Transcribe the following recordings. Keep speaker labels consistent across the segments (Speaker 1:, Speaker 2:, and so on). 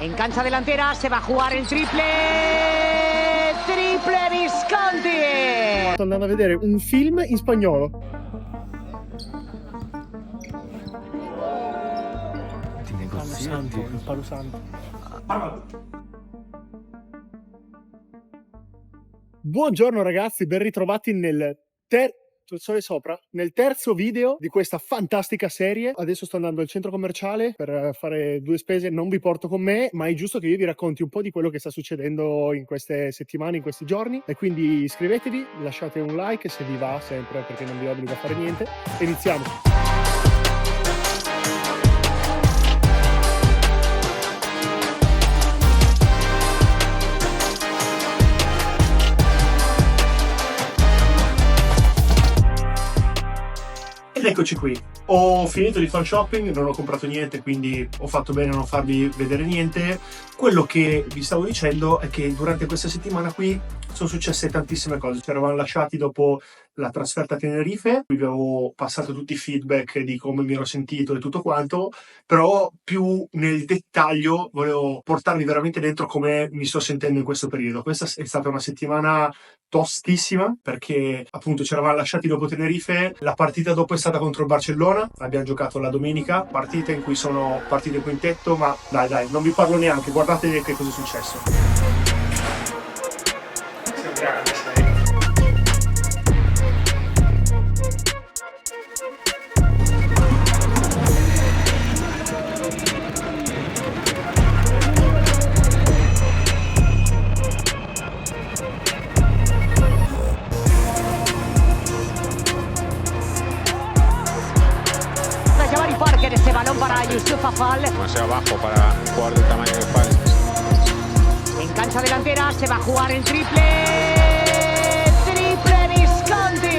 Speaker 1: En cancha delantera se va a jugar el triple. Triple Visconti.
Speaker 2: Sto andando a vedere un film in spagnolo. Il Palo Santo. Buongiorno ragazzi, ben ritrovati nel terzo video di questa fantastica serie. Adesso sto andando al centro commerciale per fare due spese, non vi porto con me, ma è giusto che io vi racconti un po' di quello che sta succedendo in queste settimane, in questi giorni, e quindi iscrivetevi, lasciate un like se vi va, sempre, perché non vi obbligo a fare niente. Iniziamo! Ed eccoci qui, ho finito di fare shopping, non ho comprato niente, quindi ho fatto bene a non farvi vedere niente. Quello che vi stavo dicendo è che durante questa settimana qui sono successe tantissime cose. Ci eravamo lasciati dopo la trasferta a Tenerife, vi avevo passato tutti i feedback di come mi ero sentito e tutto quanto, però più nel dettaglio volevo portarvi veramente dentro come mi sto sentendo in questo periodo. Questa è stata una settimana tostissima perché appunto ci eravamo lasciati dopo Tenerife. La partita dopo è stata contro il Barcellona, abbiamo giocato la domenica, partita in cui sono partito in quintetto, ma dai, non vi parlo neanche, guardate che cosa è successo.
Speaker 1: Parker, ese balón para Yusuf Afal.
Speaker 3: Demasiado bajo para un jugador del tamaño de Fall.
Speaker 1: En cancha delantera se va a jugar el triple. Triple Visconti.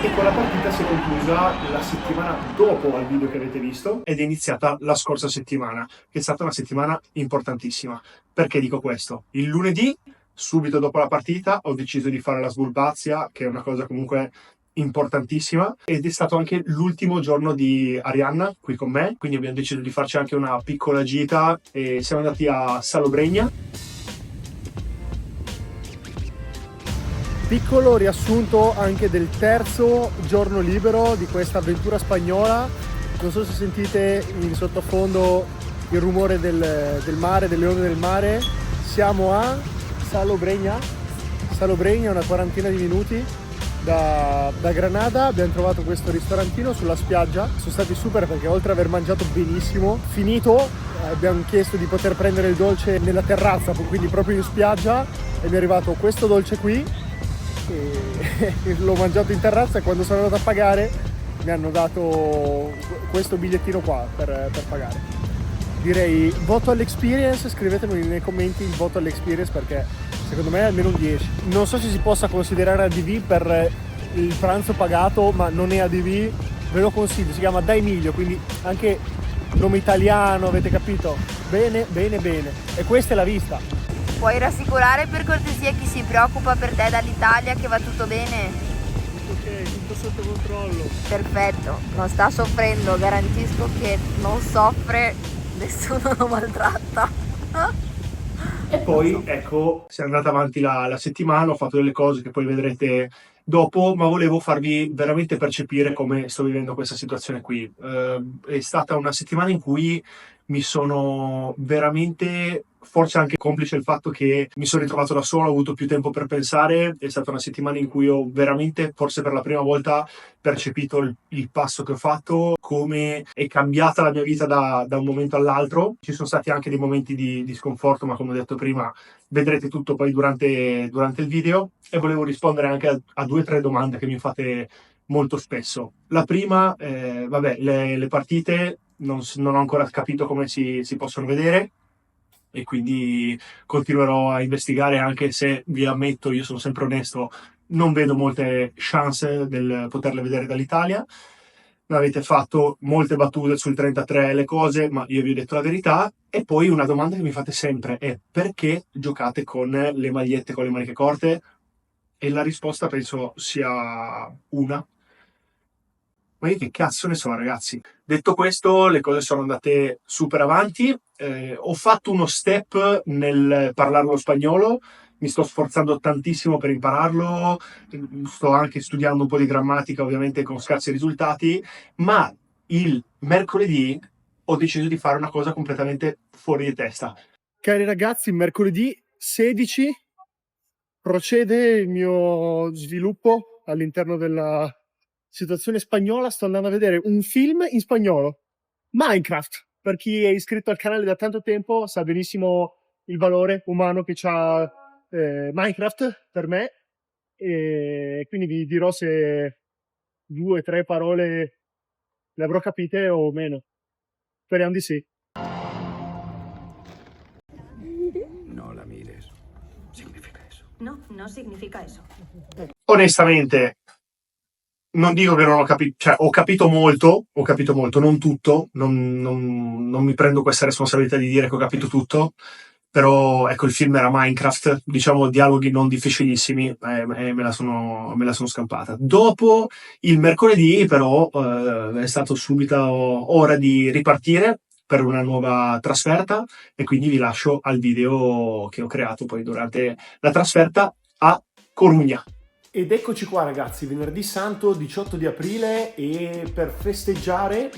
Speaker 2: E con la partita si è conclusa la settimana dopo al video che avete visto ed è iniziata la scorsa settimana, che è stata una settimana importantissima. Perché dico questo? Il lunedì, subito dopo la partita, ho deciso di fare la sbulbazia, che è una cosa comunque importantissima, ed è stato anche l'ultimo giorno di Arianna qui con me, quindi abbiamo deciso di farci anche una piccola gita e siamo andati a Salobreña. Piccolo riassunto anche del terzo giorno libero di questa avventura spagnola. Non so se sentite in sottofondo il rumore del mare, delle onde del mare. Siamo a Salobreña, una quarantina di minuti da Granada. Abbiamo trovato questo ristorantino sulla spiaggia. Sono stati super perché oltre ad aver mangiato benissimo, finito, abbiamo chiesto di poter prendere il dolce nella terrazza, quindi proprio in spiaggia, e mi è arrivato questo dolce qui. E l'ho mangiato in terrazza e quando sono andato a pagare mi hanno dato questo bigliettino qua per pagare. Direi voto all'experience, scrivetemelo nei commenti il voto all'experience perché secondo me è almeno un 10. Non so se si possa considerare ADV per il pranzo pagato, ma non è ADV, ve lo consiglio, si chiama Da Emilio, quindi anche nome italiano, avete capito? Bene, e questa è la vista.
Speaker 4: Puoi rassicurare per cortesia chi si preoccupa per te dall'Italia che va tutto bene?
Speaker 2: Tutto ok, tutto sotto controllo.
Speaker 4: Perfetto, non sta soffrendo, garantisco che non soffre, nessuno lo maltratta.
Speaker 2: E poi ecco, si è andata avanti la settimana, ho fatto delle cose che poi vedrete dopo, ma volevo farvi veramente percepire come sto vivendo questa situazione qui. È stata una settimana in cui mi sono veramente, forse anche complice il fatto che mi sono ritrovato da solo, ho avuto più tempo per pensare, è stata una settimana in cui ho veramente, forse per la prima volta, percepito il passo che ho fatto, come è cambiata la mia vita da un momento all'altro. Ci sono stati anche dei momenti di sconforto, ma come ho detto prima, vedrete tutto poi durante il video, e volevo rispondere anche a 2 o 3 domande che mi fate molto spesso. La prima, le partite non ho ancora capito come si possono vedere, e quindi continuerò a investigare, anche se vi ammetto, io sono sempre onesto, non vedo molte chance del poterle vedere dall'Italia. Mi avete fatto molte battute sul 33 e le cose, ma io vi ho detto la verità. E poi una domanda che mi fate sempre è: perché giocate con le magliette con le maniche corte? E la risposta penso sia una: ma io che cazzo ne so, ragazzi. Detto questo, le cose sono andate super avanti. Ho fatto uno step nel parlare lo spagnolo, mi sto sforzando tantissimo per impararlo, sto anche studiando un po' di grammatica, ovviamente con scarsi risultati, ma il mercoledì ho deciso di fare una cosa completamente fuori di testa. Cari ragazzi, mercoledì 16 procede il mio sviluppo all'interno della situazione spagnola. Sto andando a vedere un film in spagnolo, Minecraft. Per chi è iscritto al canale da tanto tempo sa benissimo il valore umano che ha Minecraft per me, e quindi vi dirò se 2 o 3 parole le avrò capite o meno. Speriamo di sì.
Speaker 5: No la mires. Significa eso.
Speaker 6: No, no significa eso.
Speaker 2: Onestamente, non dico che non ho capito, cioè ho capito molto, non tutto, non mi prendo questa responsabilità di dire che ho capito tutto, però ecco, il film era Minecraft, diciamo dialoghi non difficilissimi, e me la sono scampata. Dopo il mercoledì però è stato subito ora di ripartire per una nuova trasferta, e quindi vi lascio al video che ho creato poi durante la trasferta a Corugna. Ed eccoci qua ragazzi, venerdì santo 18 di aprile, e per festeggiare,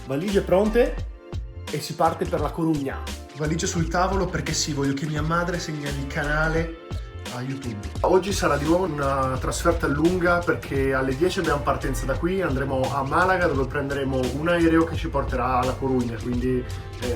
Speaker 2: valigie pronte e si parte per la Corugna. Valigie sul tavolo perché sì, voglio che mia madre segnali il canale a YouTube. Oggi sarà di nuovo una trasferta lunga perché alle 10 abbiamo partenza da qui, andremo a Malaga dove prenderemo un aereo che ci porterà alla Corugna, quindi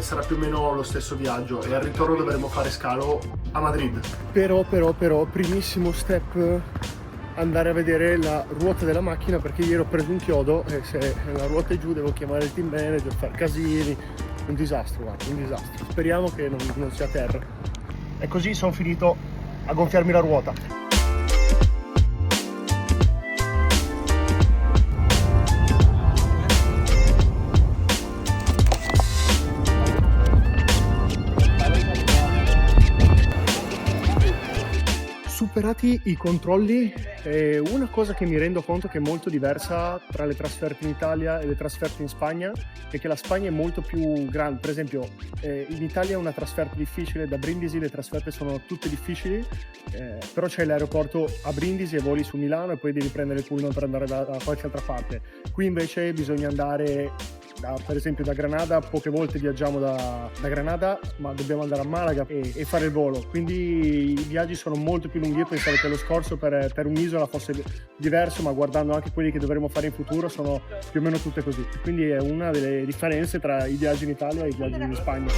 Speaker 2: sarà più o meno lo stesso viaggio, e al ritorno dovremo fare scalo a Madrid. Però, primissimo step, andare a vedere la ruota della macchina, perché ieri ho preso un chiodo e se la ruota è giù devo chiamare il team manager, fare casini, un disastro, guarda, un disastro. Speriamo che non sia a terra. E così sono finito a gonfiarmi la ruota. Superati i controlli, una cosa che mi rendo conto che è molto diversa tra le trasferte in Italia e le trasferte in Spagna è che la Spagna è molto più grande. Per esempio in Italia è una trasferta difficile, da Brindisi le trasferte sono tutte difficili, però c'è l'aeroporto a Brindisi e voli su Milano e poi devi prendere il pullman per andare da qualche altra parte. Qui invece bisogna andare per esempio da Granada, poche volte viaggiamo da Granada, ma dobbiamo andare a Malaga e fare il volo, quindi i viaggi sono molto più lunghi. Io pensavo che lo scorso per un'isola fosse diverso, ma guardando anche quelli che dovremo fare in futuro sono più o meno tutte così, quindi è una delle differenze tra i viaggi in Italia e i viaggi in Spagna.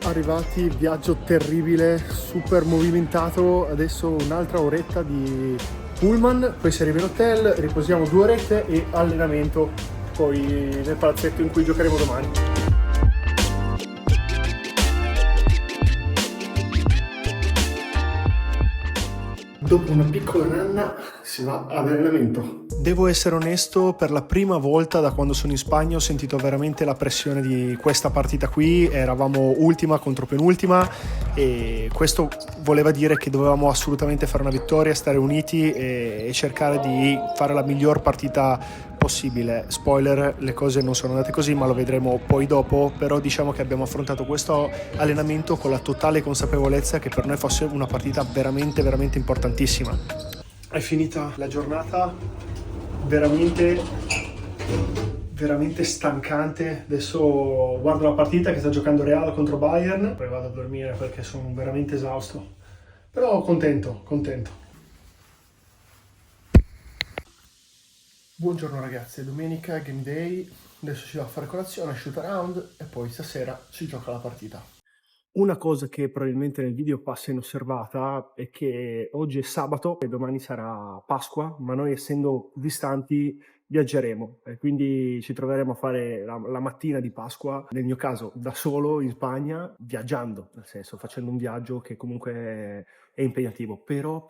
Speaker 2: Arrivati, viaggio terribile, super movimentato, adesso un'altra oretta di pullman, poi si arriva in hotel, riposiamo 2 orette e allenamento poi nel palazzetto in cui giocheremo domani. Dopo una piccola nanna si va ad allenamento. Devo essere onesto, per la prima volta da quando sono in Spagna ho sentito veramente la pressione di questa partita qui. Eravamo ultima contro penultima e questo voleva dire che dovevamo assolutamente fare una vittoria, stare uniti e cercare di fare la miglior partita possibile. Spoiler, le cose non sono andate così, ma lo vedremo poi dopo, però diciamo che abbiamo affrontato questo allenamento con la totale consapevolezza che per noi fosse una partita veramente importantissima. È finita la giornata, veramente stancante. Adesso guardo la partita che sta giocando Real contro Bayern, poi vado a dormire perché sono veramente esausto, però contento. Buongiorno ragazzi, è domenica, game day, adesso ci va a fare colazione, shoot around e poi stasera si gioca la partita. Una cosa che probabilmente nel video passa inosservata è che oggi è sabato e domani sarà Pasqua, ma noi essendo distanti viaggeremo e quindi ci troveremo a fare la mattina di Pasqua, nel mio caso da solo in Spagna, viaggiando, nel senso facendo un viaggio che comunque è impegnativo, però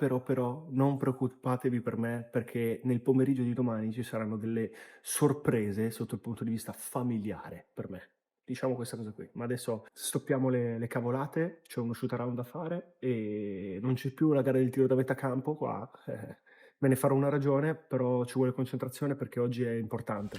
Speaker 2: non preoccupatevi per me perché nel pomeriggio di domani ci saranno delle sorprese sotto il punto di vista familiare per me. Diciamo questa cosa qui, ma adesso stoppiamo le cavolate, c'è uno shoot around da fare e non c'è più la gara del tiro da metà campo qua, me ne farò una ragione, però ci vuole concentrazione perché oggi è importante.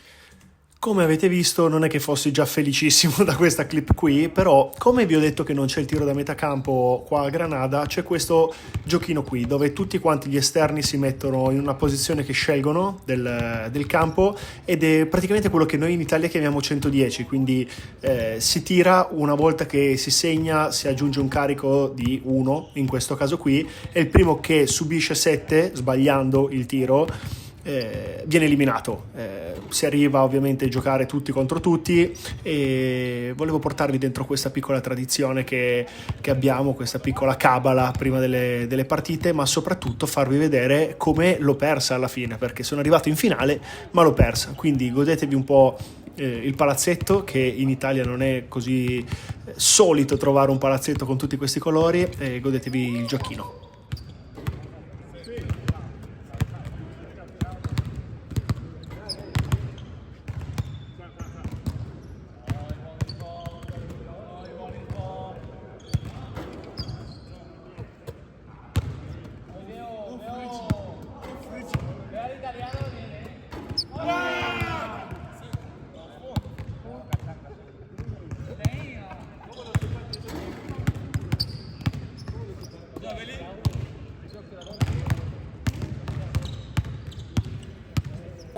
Speaker 2: Come avete visto non è che fossi già felicissimo da questa clip qui, però come vi ho detto che non c'è il tiro da metà campo qua a Granada, c'è questo giochino qui dove tutti quanti gli esterni si mettono in una posizione che scelgono del campo ed è praticamente quello che noi in Italia chiamiamo 110, quindi si tira una volta che si segna, si aggiunge un carico di 1 in questo caso qui e il primo che subisce 7 sbagliando il tiro viene eliminato. Si arriva ovviamente a giocare tutti contro tutti e volevo portarvi dentro questa piccola tradizione che abbiamo, questa piccola cabala prima delle partite, ma soprattutto farvi vedere come l'ho persa alla fine, perché sono arrivato in finale ma l'ho persa, quindi godetevi un po' il palazzetto, che in Italia non è così solito trovare un palazzetto con tutti questi colori, e godetevi il giochino.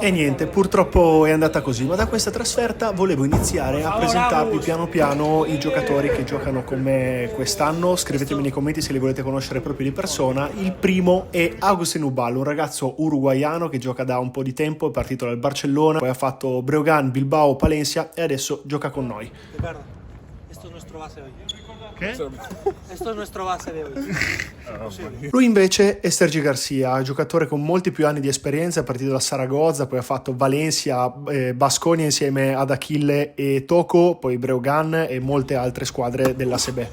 Speaker 2: E niente, purtroppo è andata così, ma da questa trasferta volevo iniziare a presentarvi piano piano i giocatori che giocano con me quest'anno. Scrivetemi nei commenti se li volete conoscere proprio di persona. Il primo è Agustín Ubal, un ragazzo uruguaiano che gioca da un po' di tempo, è partito dal Barcellona, poi ha fatto Breogán, Bilbao, Palencia e adesso gioca con noi.
Speaker 6: Ricardo, esto es nuestro base hoy.
Speaker 2: ¿Qué?
Speaker 6: Esto es nuestro base de hoy.
Speaker 2: Lui invece è Sergi Garcia, giocatore con molti più anni di esperienza, è partito da Saragozza, poi ha fatto Valencia, Baskonia insieme ad Achille e Toco, poi Breogán e molte altre squadre dell'ACB.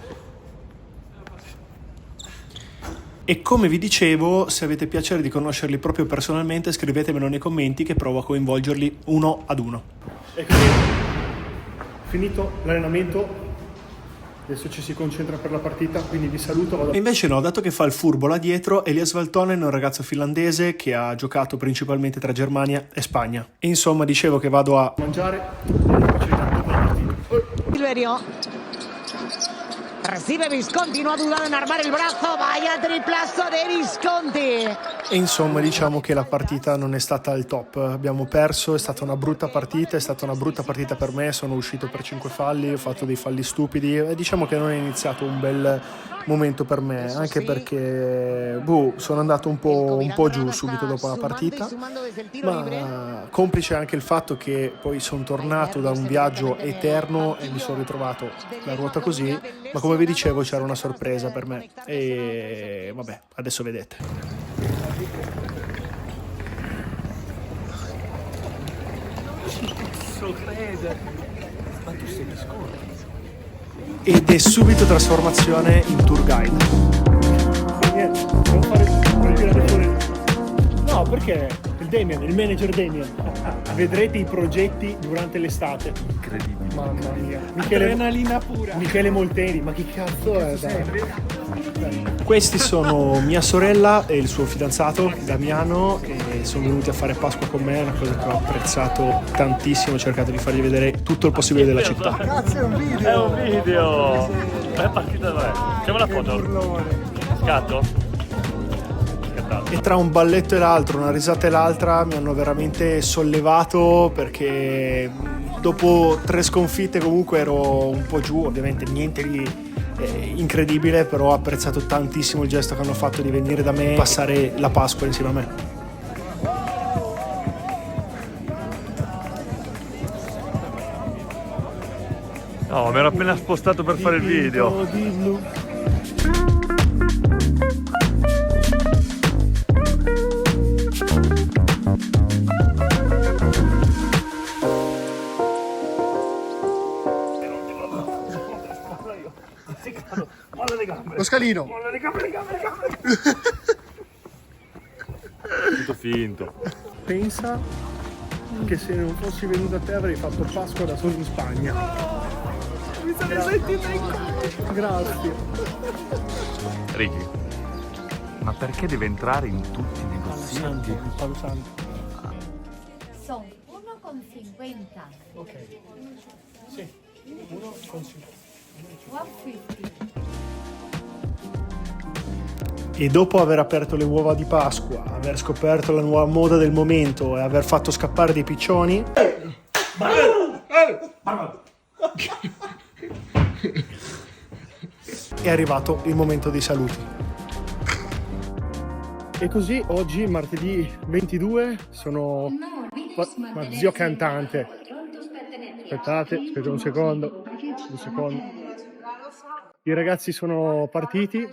Speaker 2: E come vi dicevo, se avete piacere di conoscerli proprio personalmente, scrivetemelo nei commenti che provo a coinvolgerli uno ad uno. E così, finito l'allenamento, adesso ci si concentra per la partita, quindi vi saluto. E invece no, dato che fa il furbo là dietro, Elias Valtonen è un ragazzo finlandese che ha giocato principalmente tra Germania e Spagna. E insomma, dicevo che vado a mangiare
Speaker 1: Silverio. Recibe Visconti, no ha dudado en armar el brazo, vaya triplazo de Visconti.
Speaker 2: E insomma diciamo che la partita non è stata al top, abbiamo perso, è stata una brutta partita, per me, sono uscito per 5 falli, ho fatto dei falli stupidi e diciamo che non è iniziato un bel momento per me, anche perché sono andato un po' giù subito dopo la partita, ma complice anche il fatto che poi sono tornato da un viaggio eterno e mi sono ritrovato la ruota così, ma come vi dicevo c'era una sorpresa per me e vabbè, adesso vedete. Ed è subito trasformazione in tour guide. Niente, devo fare fuori. No, perché il manager Damien. Vedrete i progetti durante l'estate. Incredibile. Mamma mia. Adrenalina pura. Michele Molteni, ma che cazzo è? Questi sono mia sorella e il suo fidanzato Damiano e sono venuti a fare Pasqua con me, è una cosa che ho apprezzato tantissimo, ho cercato di fargli vedere tutto il possibile della città.
Speaker 7: Cazzo, è un video! È un video! È partita dov'è? Facciamo la foto. Scatto? Scattato.
Speaker 2: E tra un balletto e l'altro, una risata e l'altra, mi hanno veramente sollevato, perché dopo 3 sconfitte comunque ero un po' giù. Ovviamente niente di incredibile, però ho apprezzato tantissimo il gesto che hanno fatto di venire da me e passare la Pasqua insieme a me.
Speaker 7: No, mi ero appena spostato per fare il video.
Speaker 2: Lo scalino.
Speaker 7: Tutto finto.
Speaker 2: Pensa che se non fossi venuto a te avrei fatto Pasqua da solo in Spagna. Mi sarei sentito in colpa. Grazie.
Speaker 7: Ricky, ma perché deve entrare in tutti i negoziati?
Speaker 2: Il Palo Santo.
Speaker 8: Son 1,50.
Speaker 2: Ok. Sì, 1,50.
Speaker 8: 150.
Speaker 2: E dopo aver aperto le uova di Pasqua, aver scoperto la nuova moda del momento e aver fatto scappare dei piccioni, è arrivato il momento dei saluti. E così oggi, martedì 22, sono ma zio cantante. Aspettate un secondo. I ragazzi sono partiti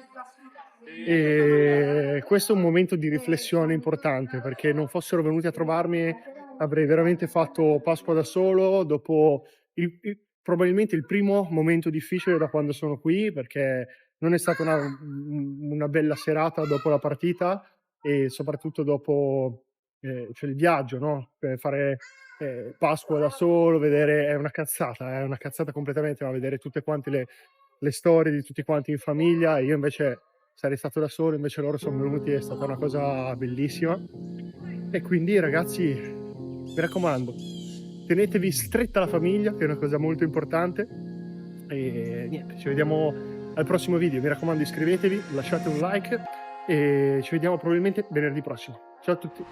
Speaker 2: e questo è un momento di riflessione importante, perché non fossero venuti a trovarmi avrei veramente fatto Pasqua da solo, dopo probabilmente il primo momento difficile da quando sono qui, perché non è stata una bella serata dopo la partita e soprattutto dopo cioè il viaggio, no? Per fare Pasqua da solo, vedere, è una cazzata completamente, ma vedere tutte quante le storie di tutti quanti in famiglia, e io invece sarei stato da solo, invece loro sono venuti, è stata una cosa bellissima. E quindi ragazzi, mi raccomando, tenetevi stretta la famiglia, che è una cosa molto importante, e niente, ci vediamo al prossimo video. Mi raccomando, iscrivetevi, lasciate un like e ci vediamo probabilmente venerdì prossimo. Ciao a tutti.